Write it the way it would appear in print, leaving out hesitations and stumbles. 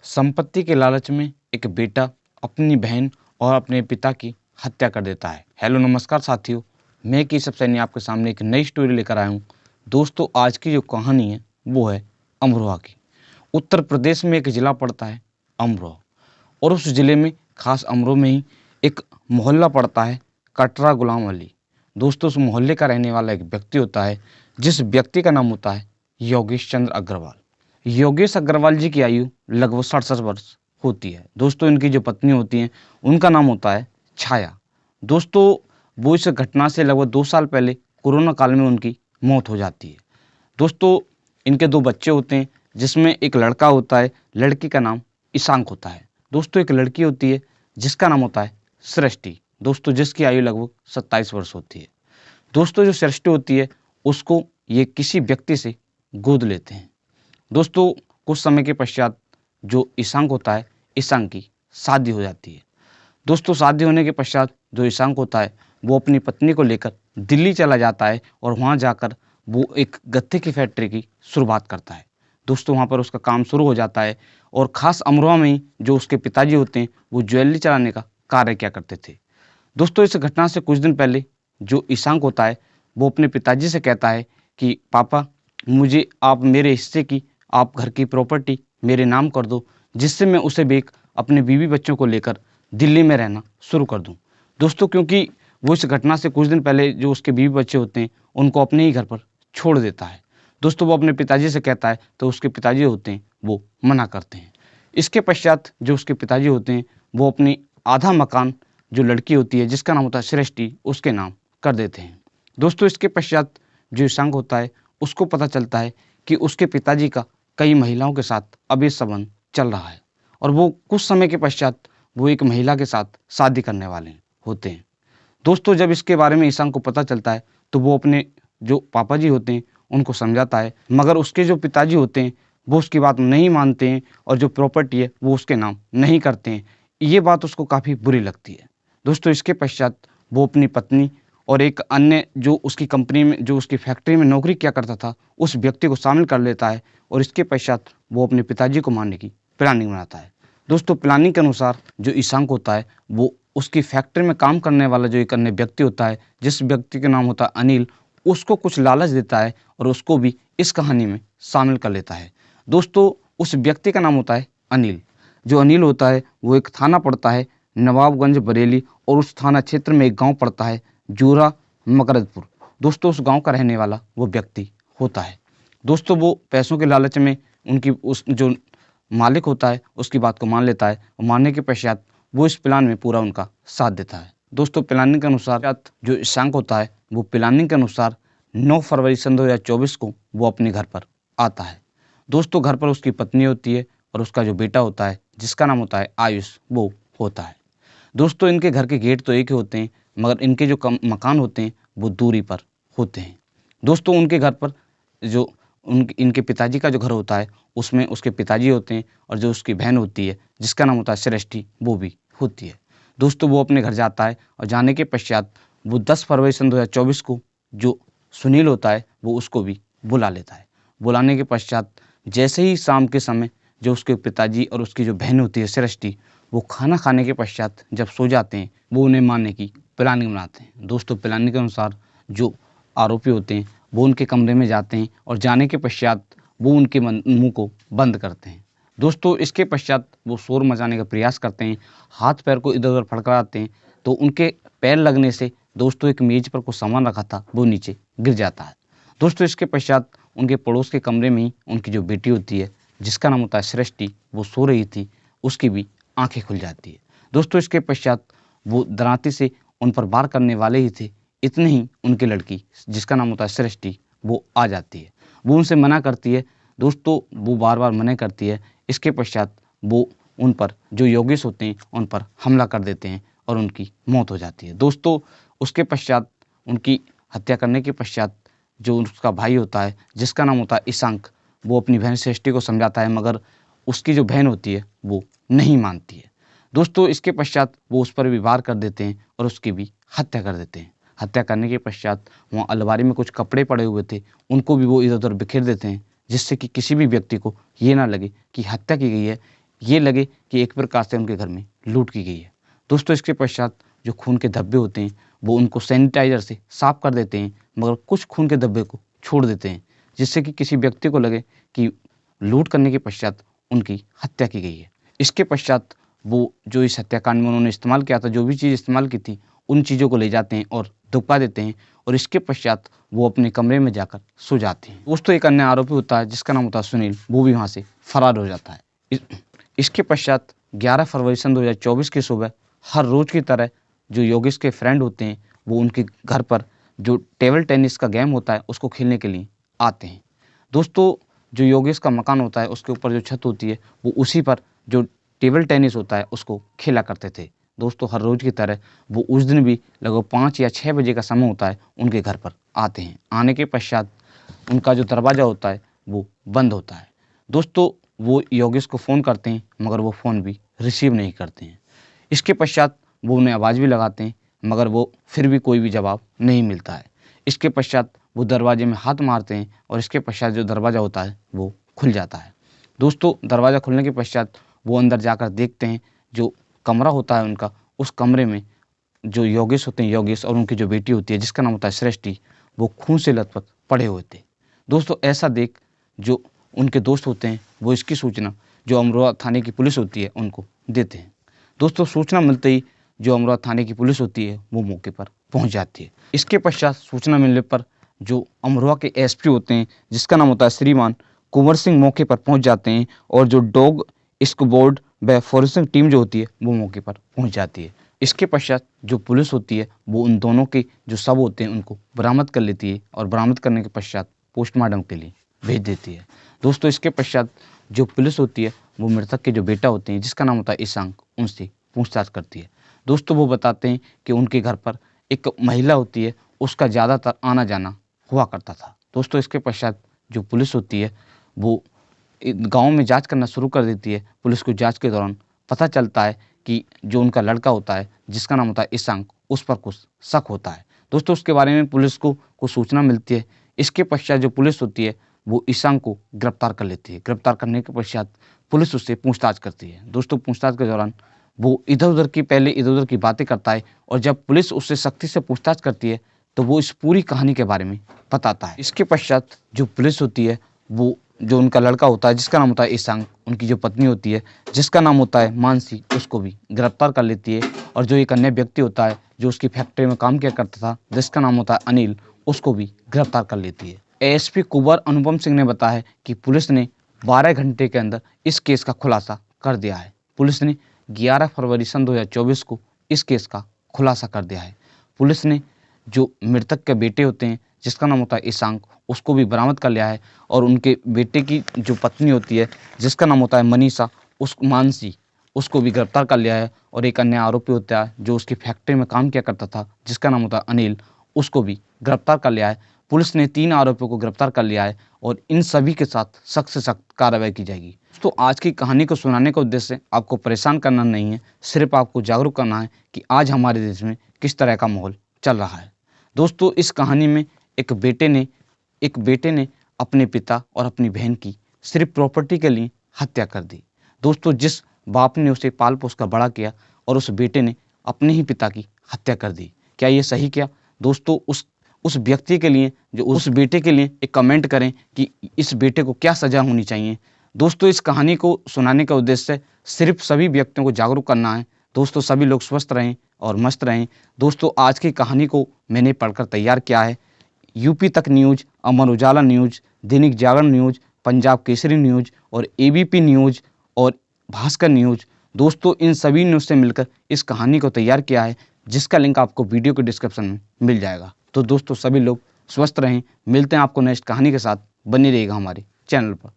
संपत्ति के लालच में एक बेटा अपनी बहन और अपने पिता की हत्या कर देता है। हेलो नमस्कार साथियों, मैं केशव सैनी आपके सामने एक नई स्टोरी लेकर आया हूँ। दोस्तों, आज की जो कहानी है वो है अमरोहा की। उत्तर प्रदेश में एक ज़िला पड़ता है अमरोहा, और उस ज़िले में खास अमरोहा में ही एक मोहल्ला पड़ता है कटरा गुलाम अली। दोस्तों, उस मोहल्ले का रहने वाला एक व्यक्ति होता है जिस व्यक्ति का नाम होता है योगेश चंद्र अग्रवाल। योगेश अग्रवाल जी की आयु लगभग 67 वर्ष होती है। दोस्तों, इनकी जो पत्नी होती हैं उनका नाम होता है छाया। दोस्तों, वो इस घटना से लगभग 2 साल पहले कोरोना काल में उनकी मौत हो जाती है। दोस्तों, इनके 2 बच्चे होते हैं जिसमें एक लड़का होता है, लड़की का नाम ईशांक होता है। दोस्तों, एक लड़की होती है जिसका नाम होता है सृष्टि। दोस्तों, जिसकी आयु लगभग 27 वर्ष होती है। दोस्तों, जो सृष्टि होती है उसको ये किसी व्यक्ति से गोद लेते हैं। दोस्तों, कुछ समय के पश्चात जो ईशांक होता है, ईशांक की शादी हो जाती है। दोस्तों, शादी होने के पश्चात जो ईशांक होता है वो अपनी पत्नी को लेकर दिल्ली चला जाता है और वहाँ जाकर वो एक गत्ते की फैक्ट्री की शुरुआत करता है। दोस्तों, वहाँ पर उसका काम शुरू हो जाता है और ख़ास अमरोहा में ही जो उसके पिताजी होते हैं वो ज्वेलरी चलाने का कार्य किया करते थे। दोस्तों, इस घटना से कुछ दिन पहले जो ईशांक होता है वो अपने पिताजी से कहता है कि पापा, मुझे आप मेरे हिस्से की, आप घर की प्रॉपर्टी मेरे नाम कर दो, जिससे मैं उसे बेच अपने बीवी बच्चों को लेकर दिल्ली में रहना शुरू कर दूं। दोस्तों, क्योंकि वो इस घटना से कुछ दिन पहले जो उसके बीवी बच्चे होते हैं उनको अपने ही घर पर छोड़ देता है। दोस्तों, वो अपने पिताजी से कहता है तो उसके पिताजी होते हैं वो मना करते हैं। इसके पश्चात जो उसके पिताजी होते हैं वो अपनी आधा मकान जो लड़की होती है जिसका नाम होता है सृष्टि, उसके नाम कर देते हैं। दोस्तों, इसके पश्चात जो ईशांक होता है उसको पता चलता है कि उसके पिताजी का कई महिलाओं के साथ अवैध संबंध चल रहा है और वो कुछ समय के पश्चात वो एक महिला के साथ शादी करने वाले होते हैं। दोस्तों, जब इसके बारे में ईशांक को पता चलता है तो वो अपने जो पापा जी होते हैं उनको समझाता है, मगर उसके जो पिताजी होते हैं वो उसकी बात नहीं मानते हैं और जो प्रॉपर्टी है वो उसके नाम नहीं करते हैं। ये बात उसको काफ़ी बुरी लगती है। दोस्तों, इसके पश्चात वो अपनी पत्नी और एक अन्य जो उसकी कंपनी में, जो उसकी फैक्ट्री में नौकरी किया करता था, उस व्यक्ति को शामिल कर लेता है और इसके पश्चात वो अपने पिताजी को मारने की प्लानिंग बनाता है। दोस्तों, प्लानिंग के अनुसार जो ईशांक होता है वो उसकी फैक्ट्री में काम करने वाला जो एक अन्य व्यक्ति होता है, जिस व्यक्ति का नाम होता है अनिल, उसको कुछ लालच देता है और उसको भी इस कहानी में शामिल कर लेता है। दोस्तों, उस व्यक्ति का नाम होता है अनिल। जो अनिल होता है वो एक थाना पड़ता है नवाबगंज बरेली, और उस थाना क्षेत्र में एक गांव पड़ता है जूरा मकरदपुर। दोस्तों, उस गांव का रहने वाला वो व्यक्ति होता है। दोस्तों, वो पैसों के लालच में उनकी उस जो मालिक होता है उसकी बात को मान लेता है और मानने के पश्चात वो इस प्लान में पूरा उनका साथ देता है। दोस्तों, प्लानिंग के अनुसार जो ईशांक होता है वो प्लानिंग के अनुसार 9 फरवरी सन 2024 को वो अपने घर पर आता है। दोस्तों, घर पर उसकी पत्नी होती है और उसका जो बेटा होता है जिसका नाम होता है आयुष, वो होता है। दोस्तों, इनके घर के गेट तो एक ही होते हैं, मगर इनके जो मकान होते हैं वो दूरी पर होते हैं। दोस्तों, उनके घर पर जो इनके पिताजी का जो घर होता है उसमें उसके पिताजी होते हैं और जो उसकी बहन होती है जिसका नाम होता है सृष्टि, वो भी होती है। दोस्तों, वो अपने घर जाता है और जाने के पश्चात वो 10 फरवरी सन 2024 को जो सुनील होता है वो उसको भी बुला लेता है। बुलाने के पश्चात जैसे ही शाम के समय जो उसके पिताजी और उसकी जो बहन होती है सृष्टि, वो खाना खाने के पश्चात जब सो जाते हैं वो उन्हें मारने की प्लानिंग बनाते हैं। दोस्तों, प्लानिंग के अनुसार जो आरोपी होते हैं वो उनके कमरे में जाते हैं और जाने के पश्चात वो उनके मुंह को बंद करते हैं। दोस्तों, इसके पश्चात वो शोर मचाने का प्रयास करते हैं, हाथ पैर को इधर उधर फड़फड़ाते हैं, तो उनके पैर लगने से दोस्तों एक मेज पर कुछ सामान रखा था वो नीचे गिर जाता है। दोस्तों, इसके पश्चात उनके पड़ोस के कमरे में ही उनकी जो बेटी होती है जिसका नाम होता है सृष्टि, वो सो रही थी, उसकी भी आंखें खुल जाती है। दोस्तों, इसके पश्चात वो दरांती से उन पर वार करने वाले ही थे, इतने ही उनकी लड़की जिसका नाम होता है सृष्टि, वो आ जाती है। वो उनसे मना करती है। दोस्तों, वो बार बार मना करती है। इसके पश्चात वो उन पर जो योगेश होते हैं उन पर हमला कर देते हैं और उनकी मौत हो जाती है। दोस्तों, उसके पश्चात उनकी हत्या करने के पश्चात जो उसका भाई होता है जिसका नाम होता है ईशांक, वो अपनी बहन सृष्टि को समझाता है, मगर उसकी जो बहन होती है वो नहीं मानती है। दोस्तों, इसके पश्चात वो उस पर भी वार कर देते हैं और उसकी भी हत्या कर देते हैं। हत्या करने के पश्चात वहाँ अलमारी में कुछ कपड़े पड़े हुए थे, उनको भी वो इधर उधर बिखेर देते हैं, जिससे कि किसी भी व्यक्ति को ये ना लगे कि हत्या की गई है। ये लगे कि एक प्रकार से उनके घर में लूट की गई है। दोस्तों इसके पश्चात जो खून के धब्बे होते हैं वो उनको सैनिटाइजर से साफ कर देते हैं, मगर कुछ खून के धब्बे को छोड़ देते हैं, जिससे कि किसी व्यक्ति को लगे कि लूट करने के पश्चात उनकी हत्या की गई है। इसके पश्चात वो जो इस हत्याकांड में उन्होंने इस्तेमाल किया था, जो भी चीज़ इस्तेमाल की थी, उन चीज़ों को ले जाते हैं और दुबका देते हैं और इसके पश्चात वो अपने कमरे में जाकर सो जाते हैं। दोस्तों एक अन्य आरोपी होता है जिसका नाम होता है सुनील, वो भी वहाँ से फरार हो जाता है। इसके पश्चात 11 फरवरी सन 2024 की सुबह हर रोज़ की तरह जो योगेश के फ्रेंड होते हैं वो उनके घर पर जो टेबल टेनिस का गेम होता है उसको खेलने के लिए आते हैं। दोस्तों जो योगेश का मकान होता है उसके ऊपर जो छत होती है वो उसी पर जो टेबल टेनिस होता है उसको खेला करते थे। दोस्तों हर रोज़ की तरह वो उस दिन भी लगभग 5 या 6 बजे का समय होता है उनके घर पर आते हैं। आने के पश्चात उनका जो दरवाज़ा होता है वो बंद होता है। दोस्तों वो योगेश को फ़ोन करते हैं मगर वो फ़ोन भी रिसीव नहीं करते हैं। इसके पश्चात वो उन्हें आवाज़ भी लगाते हैं मगर वो फिर भी कोई भी जवाब नहीं मिलता है। इसके पश्चात वो दरवाजे में हाथ मारते हैं और इसके पश्चात जो दरवाज़ा होता है वो खुल जाता है। दोस्तों दरवाज़ा खुलने के पश्चात वो अंदर जाकर देखते हैं जो कमरा होता है उनका, उस कमरे में जो योगेश होते हैं, योगेश और उनकी जो बेटी होती है जिसका नाम होता है सृष्टि, वो खून से लथपथ पड़े हुए थे। दोस्तों ऐसा देख जो उनके दोस्त होते हैं वो इसकी सूचना जो अमरोहा थाने की पुलिस होती है उनको देते हैं। दोस्तों सूचना मिलते ही जो अमरोहा थाने की पुलिस होती है वो मौके पर पहुंच जाती है। इसके पश्चात सूचना मिलने पर जो अमरोहा के एसपी होते हैं जिसका नाम होता है श्रीमान कुंवर सिंह, मौके पर पहुंच जाते हैं और जो डॉग स्क्वाड व फॉरेंसिक टीम जो होती है वो मौके पर पहुंच जाती है। इसके पश्चात जो पुलिस होती है वो उन दोनों के जो शव होते हैं उनको बरामद कर लेती है और बरामद करने के पश्चात पोस्टमार्टम के लिए भेज देती है। दोस्तों इसके पश्चात जो पुलिस होती है वो मृतक के जो बेटा होते हैं जिसका नाम होता है ईशांक, उनसे पूछताछ करती है। दोस्तों वो बताते हैं कि उनके घर पर एक महिला होती है, उसका ज़्यादातर आना जाना हुआ करता था। दोस्तों इसके पश्चात जो पुलिस होती है वो गांव में जांच करना शुरू कर देती है। पुलिस को जांच के दौरान पता चलता है कि जो उनका लड़का होता है जिसका नाम होता है ईशांक, उस पर कुछ शक होता है। दोस्तों उसके बारे में पुलिस को कुछ सूचना मिलती है। इसके पश्चात जो पुलिस होती है वो ईशांक को गिरफ्तार कर लेती है। गिरफ्तार करने के पश्चात पुलिस उससे पूछताछ करती है। दोस्तों पूछताछ के दौरान वो इधर उधर की बातें करता है और जब पुलिस उससे सख्ती से पूछताछ करती है तो वो इस पूरी कहानी के बारे में बताता है। इसके पश्चात जो पुलिस होती है वो जो उनका लड़का होता है जिसका नाम होता है ईशांक, उनकी जो पत्नी होती है जिसका नाम होता है मानसी, उसको भी गिरफ्तार कर लेती है और जो एक अन्य व्यक्ति होता है जो उसकी फैक्ट्री में काम किया करता था जिसका नाम होता है अनिल, उसको भी गिरफ्तार कर लेती है। एएसपी कुंवर अनुपम सिंह ने बताया है कि पुलिस ने 12 घंटे के अंदर इस केस का खुलासा कर दिया है। पुलिस ने 11 फरवरी सन 2024 को इस केस का खुलासा कर दिया है। पुलिस ने जो मृतक के बेटे होते हैं जिसका नाम होता है ईशांक, उसको भी बरामद कर लिया है और उनके बेटे की जो पत्नी होती है जिसका नाम होता है मनीषा, उस मानसी, उसको भी गिरफ्तार कर लिया है और एक अन्य आरोपी होता है जो उसकी फैक्ट्री में काम किया करता था जिसका नाम होता है अनिल, उसको भी गिरफ्तार कर लिया है। पुलिस ने 3 आरोपियों को गिरफ्तार कर लिया है और इन सभी के साथ सख्त से सख्त कार्रवाई की जाएगी। तो आज की कहानी को सुनाने का उद्देश्य आपको परेशान करना नहीं है, सिर्फ आपको जागरूक करना है कि आज हमारे देश में किस तरह का माहौल चल रहा है। दोस्तों इस कहानी में एक बेटे ने अपने पिता और अपनी बहन की सिर्फ प्रॉपर्टी के लिए हत्या कर दी। दोस्तों जिस बाप ने उसे पाल पोस कर बड़ा किया और उस बेटे ने अपने ही पिता की हत्या कर दी, क्या ये सही किया? दोस्तों उस व्यक्ति के लिए, जो उस बेटे के लिए एक कमेंट करें कि इस बेटे को क्या सज़ा होनी चाहिए। दोस्तों इस कहानी को सुनाने का उद्देश्य सिर्फ सभी व्यक्तियों को जागरूक करना है। दोस्तों सभी लोग स्वस्थ रहें और मस्त रहें। दोस्तों आज की कहानी को मैंने पढ़कर तैयार किया है यूपी तक news, Amar Ujala news, Dainik Jagran news, Punjab Kesari news और एबीपी न्यूज़ और भास्कर न्यूज़। दोस्तों इन सभी न्यूज़ से मिलकर इस कहानी को तैयार किया है जिसका लिंक आपको वीडियो के डिस्क्रिप्शन में मिल जाएगा। तो दोस्तों सभी लोग स्वस्थ रहें। मिलते हैं आपको नेक्स्ट कहानी के साथ। बने रहिएगा हमारे चैनल पर।